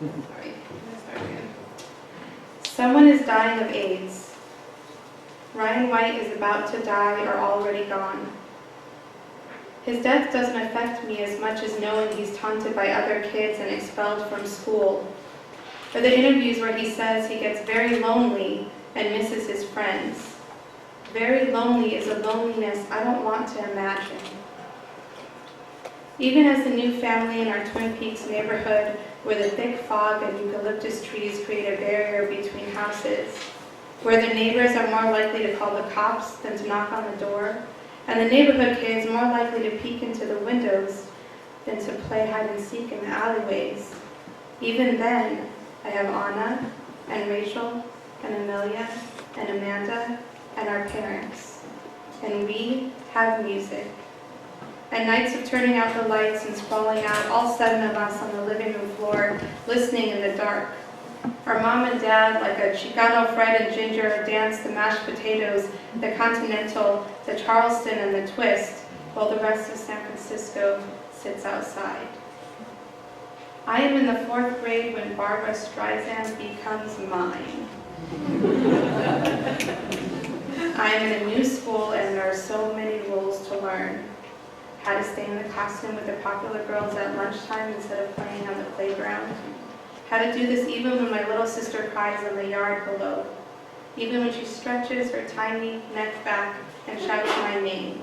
Sorry, I'm gonna start again. Someone is dying of AIDS. Ryan White is about to die or already gone. His death doesn't affect me as much as knowing he's taunted by other kids and expelled from school, or the interviews where he says he gets very lonely and misses his friends. Very lonely is a loneliness I don't want to imagine. Even as the new family in our Twin Peaks neighborhood, where the thick fog and eucalyptus trees create a barrier between houses, where the neighbors are more likely to call the cops than to knock on the door, and the neighborhood kids more likely to peek into the windows than to play hide and seek in the alleyways. Even then, I have Anna and Rachel and Amelia and Amanda and our parents. And we have music. At nights of turning out the lights and sprawling out, all 7 of us on the living room floor, listening in the dark. Our mom and dad, like a Chicana Fred and Ginger, dance the mashed potatoes, the continental, the Charleston, and the twist, while the rest of San Francisco sits outside. I am in the 4th grade when Barbra Streisand becomes mine. I am in a new school and there are so many rules to learn. How to stay in the costume with the popular girls at lunchtime instead of playing on the playground. How to do this even when my little sister cries in the yard below. Even when she stretches her tiny neck back and shouts my name.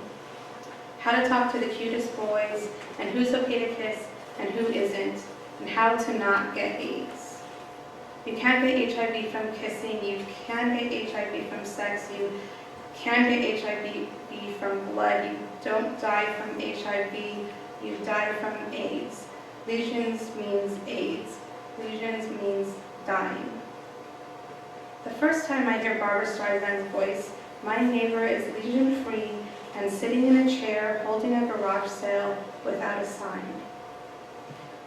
How to talk to the cutest boys and who's okay to kiss and who isn't. And how to not get AIDS. You can't get HIV from kissing, you can get HIV from sex, you can get HIV from blood, you don't die from HIV, you die from AIDS. Lesions means AIDS. Lesions means dying. The first time I hear Barbra Streisand's voice, my neighbor is lesion-free and sitting in a chair holding a garage sale without a sign.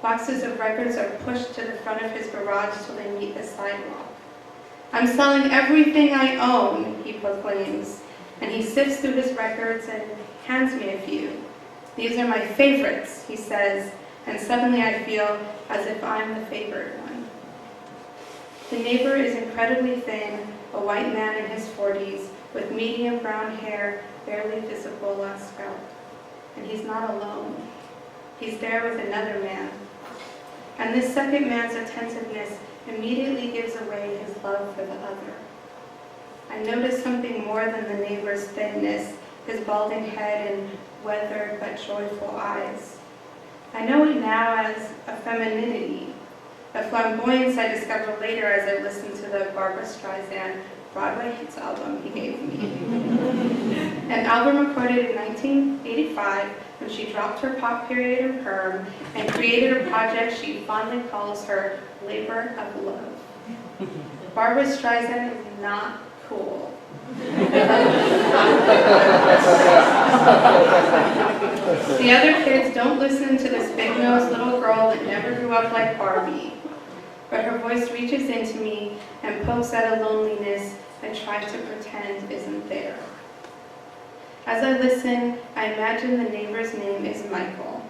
Boxes of records are pushed to the front of his garage till they meet the sidewalk. I'm selling everything I own, he proclaims, and he sifts through his records and hands me a few. These are my favorites, he says, and suddenly I feel as if I'm the favored one. The neighbor is incredibly thin, a white man in his 40s, with medium brown hair barely visible on scalp. And he's not alone. He's there with another man. And this second man's attentiveness immediately gives away his love for the other. I notice something more than the neighbor's thinness, his balding head and weathered but joyful eyes. I know it now as a femininity, a flamboyance I discovered later as I listened to the Barbra Streisand Broadway hits album he gave me. An album recorded in 1985 when she dropped her pop period and perm and created a project she fondly calls her labor of love. Barbra Streisand is not cool. The other kids don't listen to this big-nosed little girl that never grew up like Barbie. But her voice reaches into me and pokes at a loneliness I try to pretend isn't there. As I listen, I imagine the neighbor's name is Michael.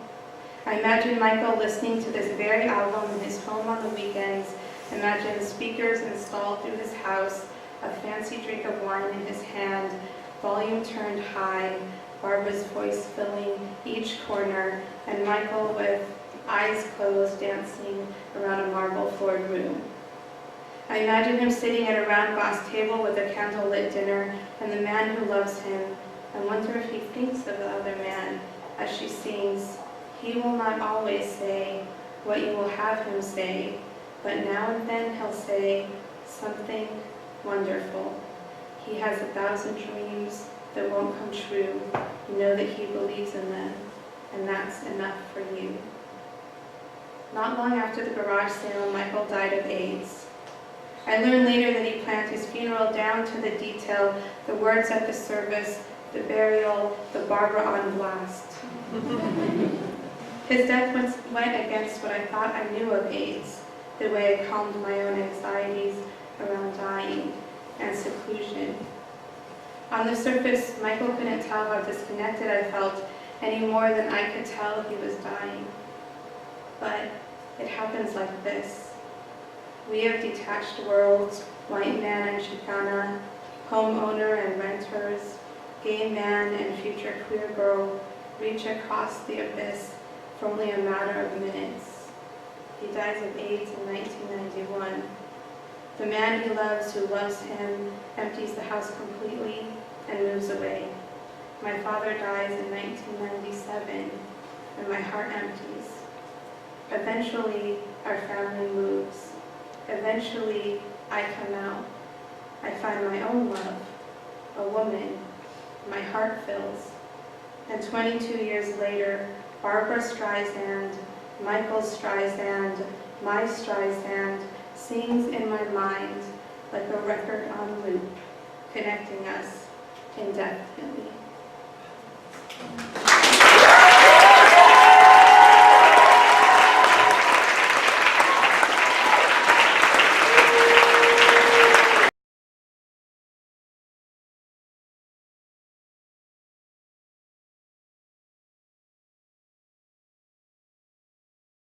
I imagine Michael listening to this very album in his home on the weekends. Imagine speakers installed through his house, a fancy drink of wine in his hand, volume turned high, Barbara's voice filling each corner, and Michael with eyes closed dancing around a marble-floored room. I imagine him sitting at a round glass table with a candlelit dinner and the man who loves him. I wonder if he thinks of the other man as she sings, "He will not always say what you will have him say, but now and then he'll say something wonderful. He has 1,000 dreams that won't come true. You know that he believes in them, and that's enough for you." Not long after the garage sale, Michael died of AIDS. I learned later that he planned his funeral down to the detail, the words at the service, the burial, the Barbara on blast. His death went against what I thought I knew of AIDS, the way I calmed my own anxieties around dying and seclusion. On the surface, Michael couldn't tell how disconnected I felt any more than I could tell he was dying. But it happens like this. We have detached worlds, white man and Chicana, homeowner and renters, gay man and future queer girl reach across the abyss for only a matter of minutes. He dies of AIDS in 1991. The man he loves who loves him empties the house completely and moves away. My father dies in 1997, and my heart empties. Eventually, our family moves. Eventually, I come out. I find my own love, a woman. My heart fills. And 22 years later, Barbara Streisand, Michael Streisand, my Streisand, sings in my mind like a record on loop, connecting us indefinitely.